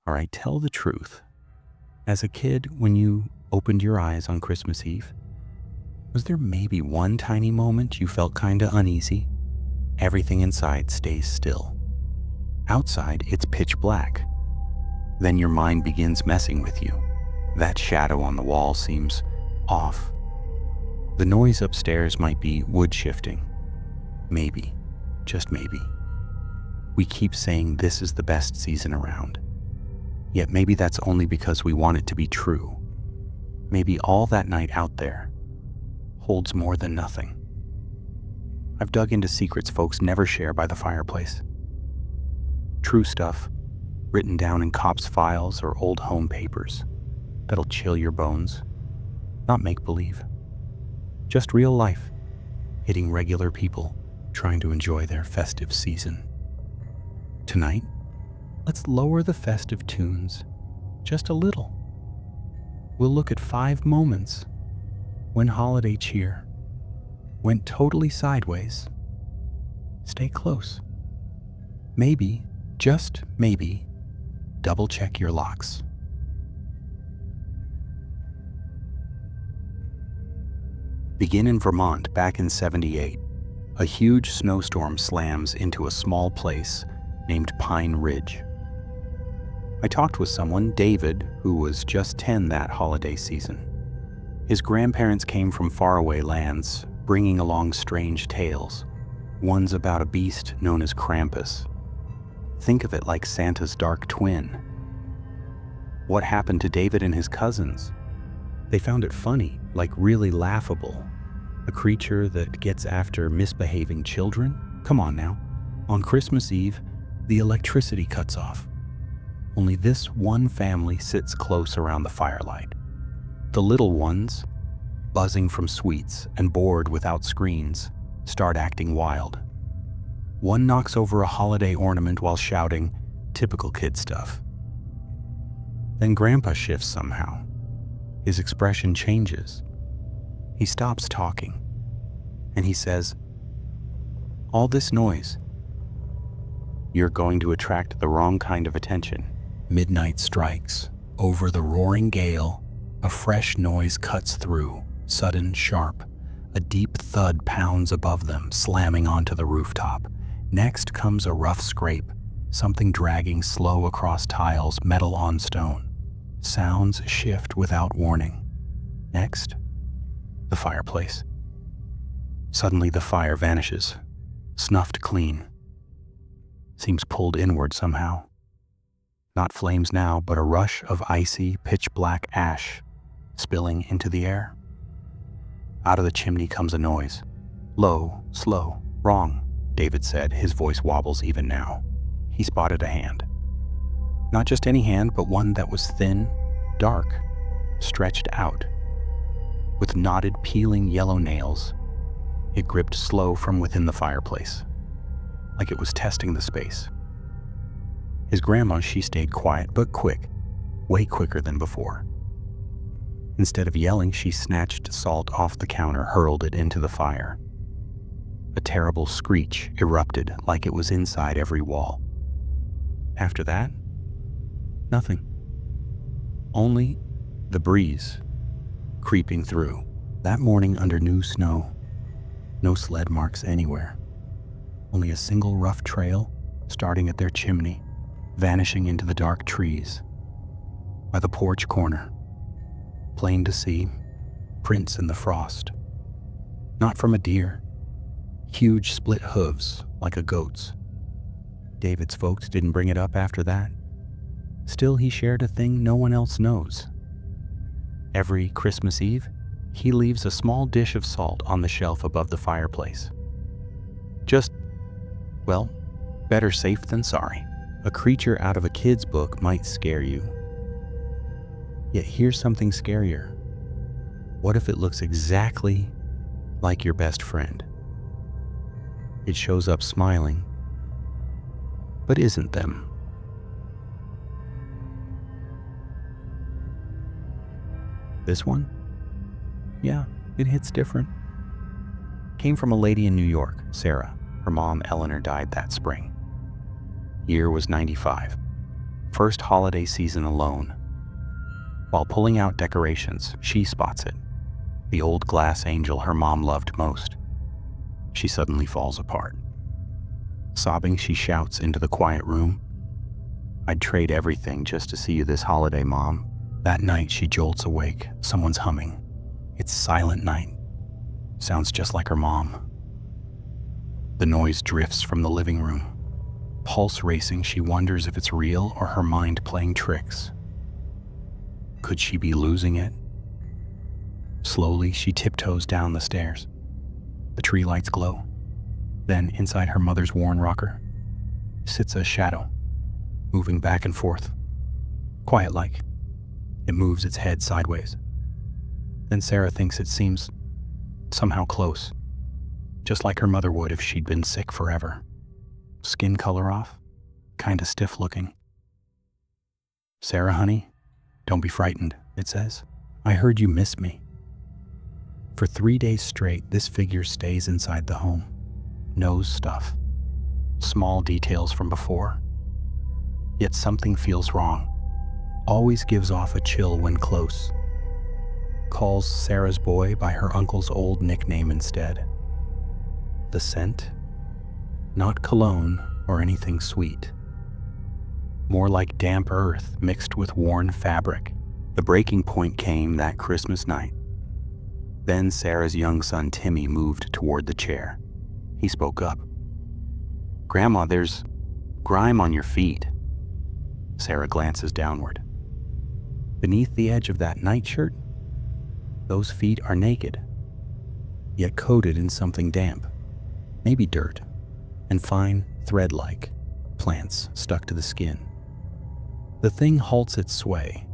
All right, tell the truth. As a kid, when you opened your eyes on Christmas Eve, was there maybe one tiny moment you felt kinda uneasy? Everything inside stays still. Outside, it's pitch black. Then your mind begins messing with you. That shadow on the wall seems off. The noise upstairs might be wood shifting. Maybe, just maybe. We keep saying this is the best season around. Yet maybe that's only because we want it to be true. Maybe all that night out there holds more than nothing. I've dug into secrets folks never share by the fireplace. True stuff, written down in cops' files or old home papers, that'll chill your bones. Not make-believe. Just real life, hitting regular people trying to enjoy their festive season. Tonight, let's lower the festive tunes just a little. We'll look at 5 moments when holiday cheer went totally sideways. Stay close. Maybe, just maybe, double check your locks. Begin in Vermont back in '78. A huge snowstorm slams into a small place named Pine Ridge. I talked with someone, David, who was just 10 that holiday season. His grandparents came from faraway lands, bringing along strange tales. One's about a beast known as Krampus. Think of it like Santa's dark twin. What happened to David and his cousins? They found it funny, like really laughable. A creature that gets after misbehaving children? Come on now. On Christmas Eve, the electricity cuts off. Only this one family sits close around the firelight. The little ones, buzzing from sweets and bored without screens, start acting wild. One knocks over a holiday ornament while shouting, typical kid stuff. Then Grandpa shifts somehow. His expression changes. He stops talking, and he says, "All this noise, you're going to attract the wrong kind of attention." Midnight strikes. Over the roaring gale, a fresh noise cuts through, sudden, sharp. A deep thud pounds above them, slamming onto the rooftop. Next comes a rough scrape, something dragging slow across tiles, metal on stone. Sounds shift without warning. Next, the fireplace. Suddenly the fire vanishes, snuffed clean. Seems pulled inward somehow. Not flames now, but a rush of icy, pitch-black ash spilling into the air. Out of the chimney comes a noise. Low, slow, wrong, David said, his voice wobbles even now. He spotted a hand. Not just any hand, but one that was thin, dark, stretched out. With knotted, peeling yellow nails, it gripped slow from within the fireplace, like it was testing the space. His grandma, she stayed quiet, but quick, way quicker than before. Instead of yelling, she snatched salt off the counter, hurled it into the fire. A terrible screech erupted like it was inside every wall. After that, nothing. Only the breeze creeping through. That morning under new snow, no sled marks anywhere. Only a single rough trail starting at their chimney, vanishing into the dark trees. By the porch corner, plain to see, prints in the frost. Not from a deer. Huge split hooves like a goat's. David's folks didn't bring it up after that. Still, he shared a thing no one else knows. Every Christmas Eve, he leaves a small dish of salt on the shelf above the fireplace. Just, well, better safe than sorry. A creature out of a kid's book might scare you. Yet here's something scarier. What if it looks exactly like your best friend? It shows up smiling, but isn't them. This one? Yeah, it hits different. Came from a lady in New York, Sarah. Her mom, Eleanor, died that spring. Year was '95. First holiday season alone. While pulling out decorations, she spots it. The old glass angel her mom loved most. She suddenly falls apart. Sobbing, she shouts into the quiet room, "I'd trade everything just to see you this holiday, Mom." That night, she jolts awake. Someone's humming. It's Silent Night. Sounds just like her mom. The noise drifts from the living room. Pulse racing, she wonders if it's real or her mind playing tricks. Could she be losing it? Slowly, she tiptoes down the stairs. The tree lights glow. Then, inside her mother's worn rocker, sits a shadow, moving back and forth. Quiet-like. It moves its head sideways. Then Sarah thinks it seems somehow close, just like her mother would if she'd been sick forever. Skin color off, kinda stiff looking. "Sarah, honey, don't be frightened," it says. "I heard you miss me." For 3 days straight, this figure stays inside the home. Knows stuff. Small details from before. Yet something feels wrong. Always gives off a chill when close. Calls Sarah's boy by her uncle's old nickname instead. The scent? Not cologne or anything sweet. More like damp earth mixed with worn fabric. The breaking point came that Christmas night. Then Sarah's young son Timmy moved toward the chair. He spoke up. "Grandma, there's grime on your feet." Sarah glances downward. Beneath the edge of that nightshirt, those feet are naked, yet coated in something damp, maybe dirt, and fine, thread-like plants stuck to the skin. The thing halts its sway.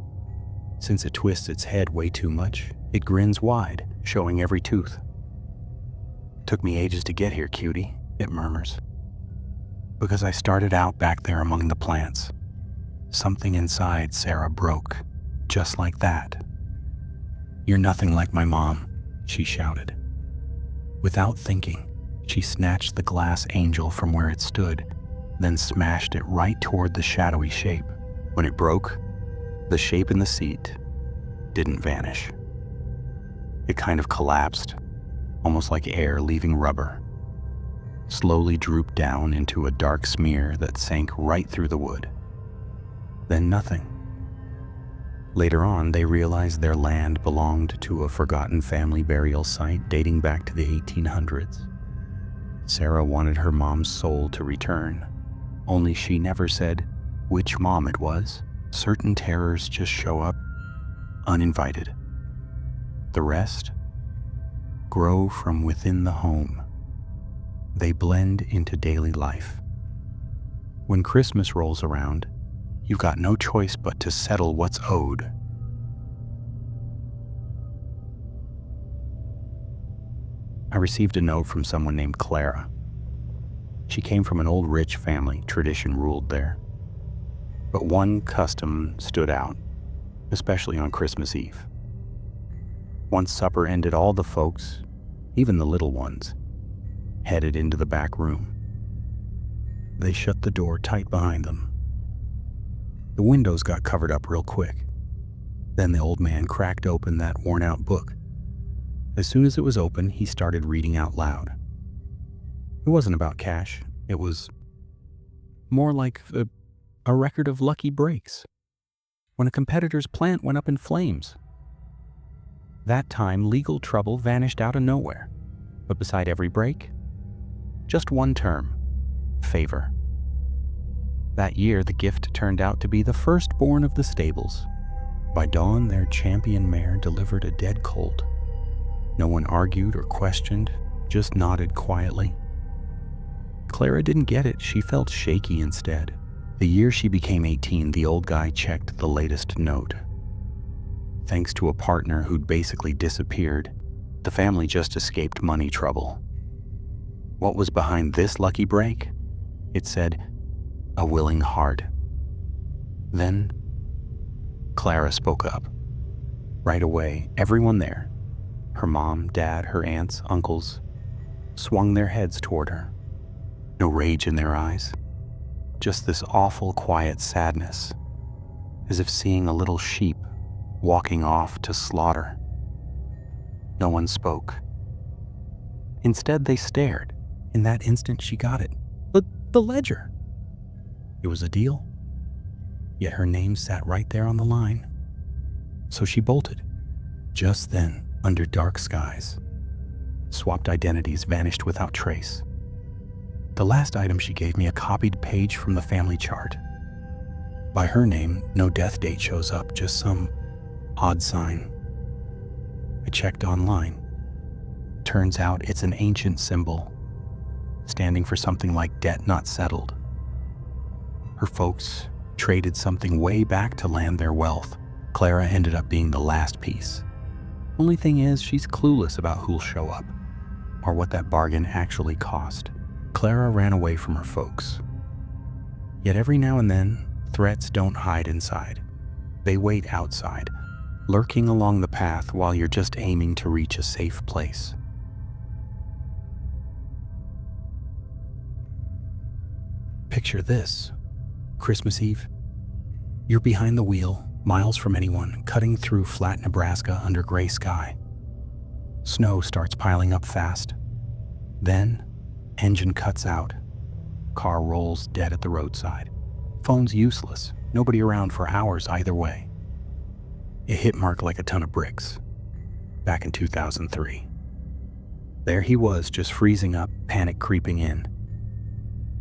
Since it twists its head way too much, it grins wide, showing every tooth. "Took me ages to get here, cutie," it murmurs. "Because I started out back there among the plants." Something inside Sarah broke, just like that. "You're nothing like my mom," she shouted. Without thinking, she snatched the glass angel from where it stood, then smashed it right toward the shadowy shape. When it broke, the shape in the seat didn't vanish. It kind of collapsed, almost like air leaving rubber. Slowly drooped down into a dark smear that sank right through the wood. Then nothing. Later on, they realized their land belonged to a forgotten family burial site dating back to the 1800s. Sarah wanted her mom's soul to return, only she never said which mom it was. Certain terrors just show up, uninvited. The rest grow from within the home. They blend into daily life. When Christmas rolls around, you've got no choice but to settle what's owed. I received a note from someone named Clara. She came from an old rich family, tradition ruled there. But one custom stood out, especially on Christmas Eve. Once supper ended, all the folks, even the little ones, headed into the back room. They shut the door tight behind them. The windows got covered up real quick. Then the old man cracked open that worn-out book. As soon as it was open, he started reading out loud. It wasn't about cash. It was more like a record of lucky breaks. When a competitor's plant went up in flames. That time, legal trouble vanished out of nowhere. But beside every break, just one term: favor. That year, the gift turned out to be the firstborn of the stables. By dawn, their champion mare delivered a dead colt. No one argued or questioned, just nodded quietly. Clara didn't get it. She felt shaky instead. The year she became 18, the old guy checked the latest note. Thanks to a partner who'd basically disappeared, the family just escaped money trouble. What was behind this lucky break? It said, "A willing heart." Then, Clara spoke up. Right away, everyone there, her mom, dad, her aunts, uncles, swung their heads toward her. No rage in their eyes, just this awful, quiet sadness. as if seeing a little sheep walking off to slaughter. No one spoke. Instead, they stared. In that instant, she got it. But the ledger. It was a deal. Yet her name sat right there on the line. So she bolted. Just then, under dark skies, swapped identities vanished without trace. The last item she gave me a copied page from the family chart. By her name, no death date shows up, just some odd sign. I checked online. Turns out it's an ancient symbol, standing for something like debt not settled. Her folks traded something way back to land their wealth. Clara ended up being the last piece. Only thing is, she's clueless about who'll show up, or what that bargain actually cost. Clara ran away from her folks. Yet every now and then, threats don't hide inside. They wait outside, lurking along the path while you're just aiming to reach a safe place. Picture this. Christmas Eve. You're behind the wheel, miles from anyone, cutting through flat Nebraska under gray sky. Snow starts piling up fast. Then, engine cuts out. Car rolls dead at the roadside. Phone's useless. Nobody around for hours either way. It hit Mark like a ton of bricks. Back in 2003. There he was, just freezing up, panic creeping in.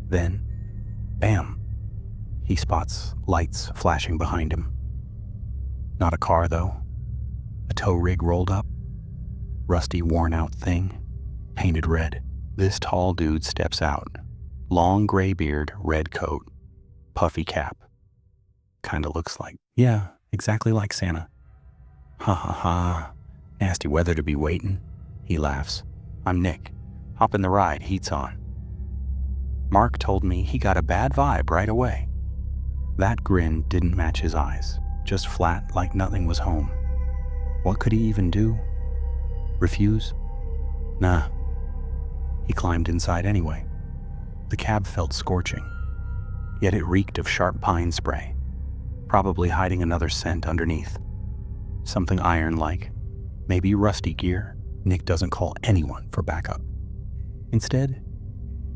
Then, bam! He spots lights flashing behind him. Not a car, though. A tow rig rolled up. Rusty, worn-out thing, painted red. This tall dude steps out. Long gray beard, red coat, puffy cap. Kinda looks like, yeah, exactly like Santa. Ha ha ha. Nasty weather to be waiting. He laughs. I'm Nick. Hop in the ride, heat's on. Mark told me he got a bad vibe right away. That grin didn't match his eyes, just flat like nothing was home. What could he even do? Refuse? Nah. He climbed inside anyway. The cab felt scorching, yet it reeked of sharp pine spray, probably hiding another scent underneath. Something iron-like, maybe rusty gear. Nick doesn't call anyone for backup. Instead,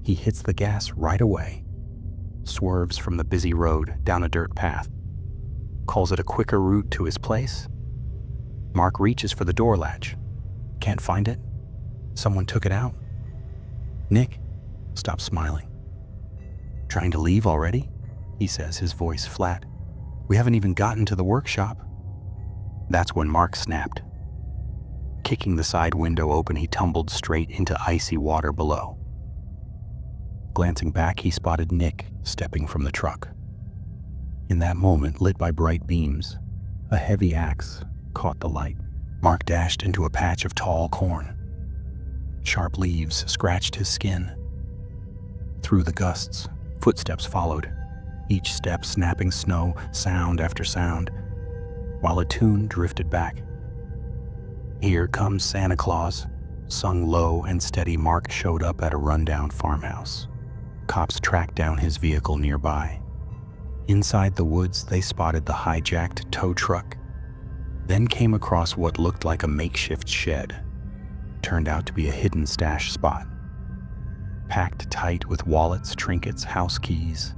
he hits the gas right away, swerves from the busy road down a dirt path, calls it a quicker route to his place. Mark reaches for the door latch. Can't find it. Someone took it out. Nick stops smiling. Trying to leave already? He says, his voice flat. We haven't even gotten to the workshop. That's when Mark snapped. Kicking the side window open, he tumbled straight into icy water below. Glancing back, he spotted Nick stepping from the truck. In that moment, lit by bright beams, a heavy axe caught the light. Mark dashed into a patch of tall corn. Sharp leaves scratched his skin. Through the gusts, footsteps followed, each step snapping snow, sound after sound, while a tune drifted back. Here Comes Santa Claus, sung low and steady. Mark showed up at a rundown farmhouse. Cops tracked down his vehicle nearby. Inside the woods, they spotted the hijacked tow truck, then came across what looked like a makeshift shed. Turned out to be a hidden stash spot, packed tight with wallets, trinkets, house keys.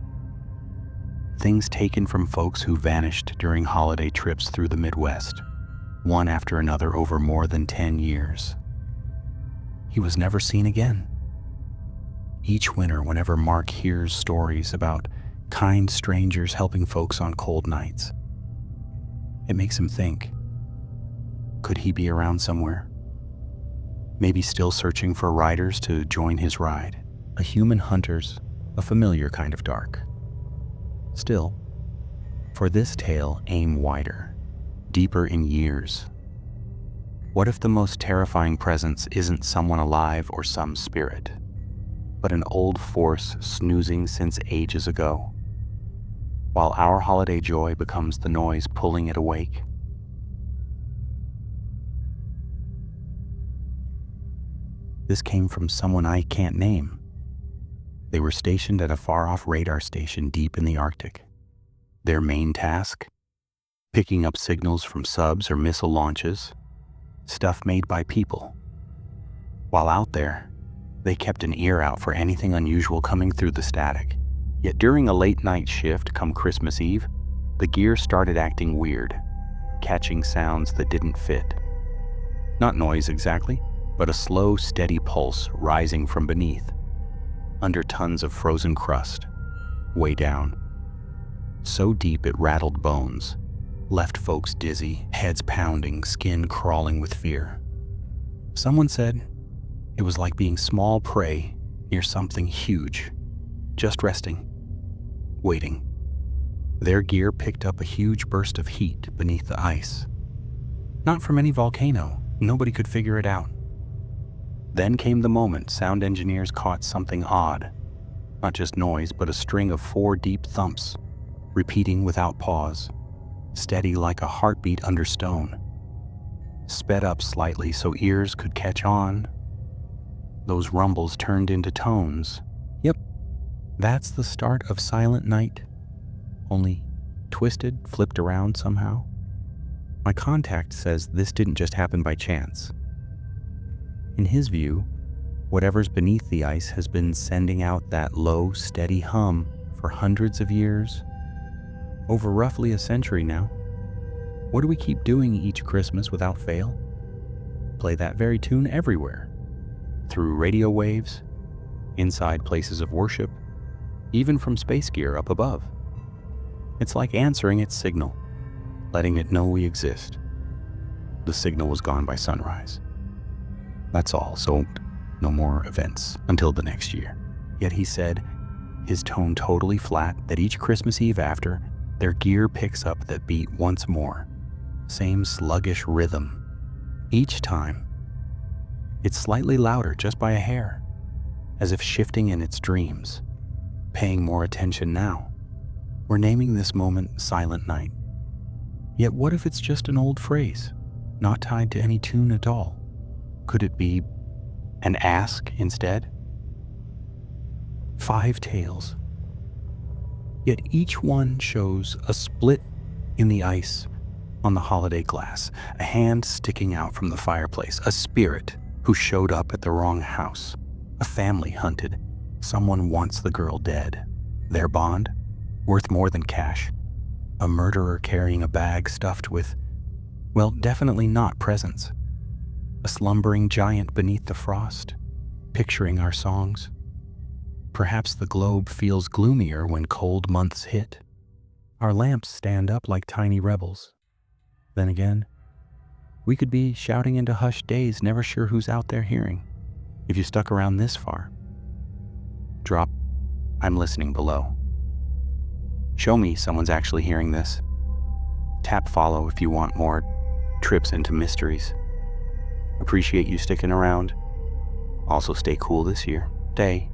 Things taken from folks who vanished during holiday trips through the Midwest, one after another over more than 10 years. He was never seen again. Each winter, whenever Mark hears stories about kind strangers helping folks on cold nights, it makes him think, could he be around somewhere? Maybe still searching for riders to join his ride. A human hunter's a familiar kind of dark. Still, for this tale, aim wider, deeper in years. What if the most terrifying presence isn't someone alive or some spirit, but an old force snoozing since ages ago, while our holiday joy becomes the noise pulling it awake? This came from someone I can't name. They were stationed at a far-off radar station deep in the Arctic. Their main task? picking up signals from subs or missile launches, stuff made by people. While out there, they kept an ear out for anything unusual coming through the static. Yet during a late night shift come Christmas Eve, the gear started acting weird, catching sounds that didn't fit. Not noise exactly, but a slow, steady pulse rising from beneath, under tons of frozen crust, way down. So deep it rattled bones, left folks dizzy, heads pounding, skin crawling with fear. Someone said it was like being small prey near something huge, just resting, waiting. Their gear picked up a huge burst of heat beneath the ice. Not from any volcano, nobody could figure it out. Then came the moment sound engineers caught something odd. Not just noise, but a string of 4 deep thumps, repeating without pause, steady like a heartbeat under stone. Sped up slightly so ears could catch on. Those rumbles turned into tones. Yep, that's the start of Silent Night. Only twisted, flipped around somehow. My contact says this didn't just happen by chance. In his view, whatever's beneath the ice has been sending out that low, steady hum for hundreds of years, over roughly a century now. What do we keep doing each Christmas without fail? Play that very tune everywhere, through radio waves, inside places of worship, even from space gear up above. It's like answering its signal, letting it know we exist. The signal was gone by sunrise. That's all, so no more events until the next year. Yet he said, his tone totally flat, that each Christmas Eve after, their gear picks up that beat once more. Same sluggish rhythm. Each time, it's slightly louder just by a hair, as if shifting in its dreams, paying more attention now. We're naming this moment Silent Night. Yet what if it's just an old phrase, not tied to any tune at all? Could it be an ask instead? 5 tales. Yet each one shows a split in the ice on the holiday glass, a hand sticking out from the fireplace, a spirit who showed up at the wrong house, a family hunted, someone wants the girl dead, their bond worth more than cash, a murderer carrying a bag stuffed with, well, definitely not presents, a slumbering giant beneath the frost, picturing our songs. Perhaps the globe feels gloomier when cold months hit. Our lamps stand up like tiny rebels. Then again, we could be shouting into hushed days, never sure who's out there hearing. If you stuck around this far, drop "I'm listening" below. Show me someone's actually hearing this. Tap follow if you want more trips into mysteries. Appreciate you sticking around. Also stay cool this year. Stay